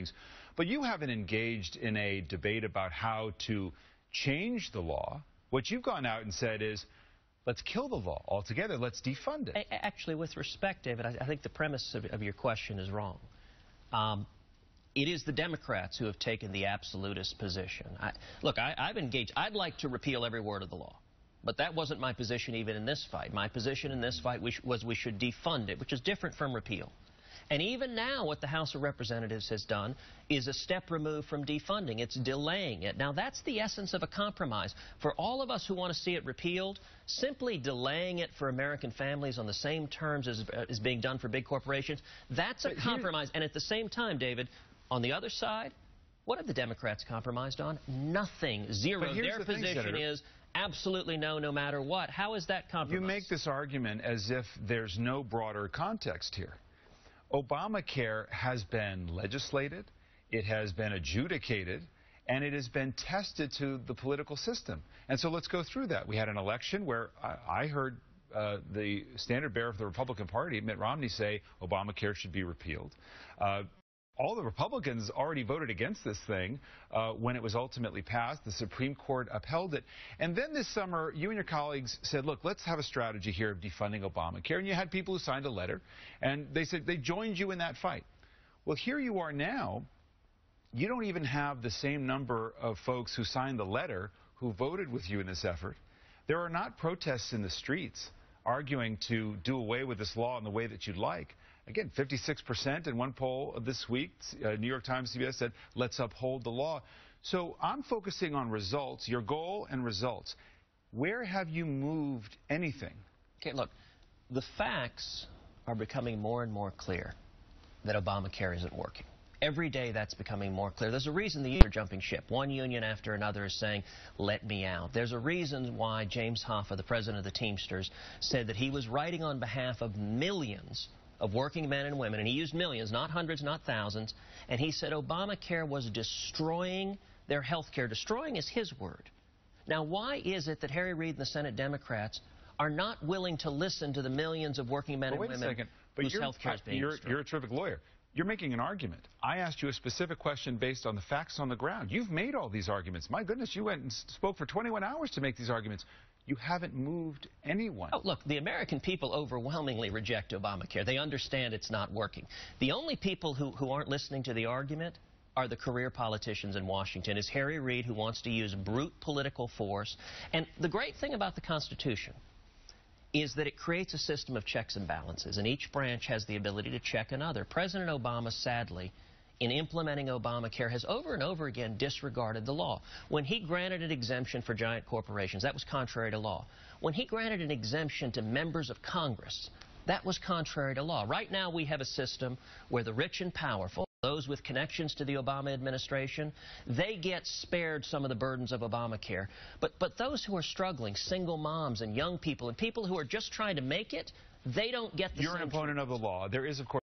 meetings. But you haven't engaged in a debate about how to change the law. What you've gone out and said is, let's kill the law altogether. Let's defund it. Actually, with respect, David, I think the premise of your question is wrong. It is the Democrats who have taken the absolutist position. Look, I've engaged. I'd like to repeal every word of the law. But that wasn't my position even in this fight. My position in this fight was we should defund it, which is different from repeal. And even now, what the House of Representatives has done is a step removed from defunding. It's delaying it. Now, that's the essence of a compromise. For all of us who want to see it repealed, simply delaying it for American families on the same terms as being done for big corporations, that's a compromise. And at the same time, David, on the other side, what have the Democrats compromised on? Nothing. Zero. Their position is absolutely no, no matter what. How is that compromise? You make this argument as if there's no broader context here. Obamacare has been legislated, it has been adjudicated, and it has been tested to the political system. And so let's go through that. We had an election where I heard the standard bearer of the Republican Party, Mitt Romney, say Obamacare should be repealed. All the Republicans already voted against this thing when it was ultimately passed. The Supreme Court upheld it. And then this summer, you and your colleagues said, look, let's have a strategy here of defunding Obamacare. And you had people who signed a letter, and they said they joined you in that fight. Well, here you are now. You don't even have the same number of folks who signed the letter who voted with you in this effort. There are not protests in the streets arguing to do away with this law in the way that you'd like. Again, 56% in one poll this week, New York Times, CBS said, let's uphold the law. So I'm focusing on results, your goal and results. Where have you moved anything? Okay, look, the facts are becoming more and more clear that Obamacare isn't working. Every day that's becoming more clear. There's a reason the unions are jumping ship. One union after another is saying, let me out. There's a reason why James Hoffa, the president of the Teamsters, said that he was writing on behalf of millions of working men and women, and he used millions, not hundreds, not thousands, and he said Obamacare was destroying their health care. Destroying is his word. Now, why is it that Harry Reid and the Senate Democrats are not willing to listen to the millions of working men and women whose health care is being destroyed? You're a terrific lawyer. You're making an argument. I asked you a specific question based on the facts on the ground. You've made all these arguments. My goodness, you went and spoke for 21 hours to make these arguments. You haven't moved anyone. Oh, look, the American people overwhelmingly reject Obamacare. They understand it's not working. The only people who aren't listening to the argument are the career politicians in Washington. It's Harry Reid who wants to use brute political force. And the great thing about the Constitution is that it creates a system of checks and balances, and each branch has the ability to check another. President Obama, sadly, in implementing Obamacare, has over and over again disregarded the law. When he granted an exemption for giant corporations, that was contrary to law. When he granted an exemption to members of Congress, that was contrary to law. Right now we have a system where the rich and powerful, those with connections to the Obama administration, they get spared some of the burdens of Obamacare. But those who are struggling, single moms and young people and people who are just trying to make it, they don't get the same. You're an opponent of the law. There is, of course,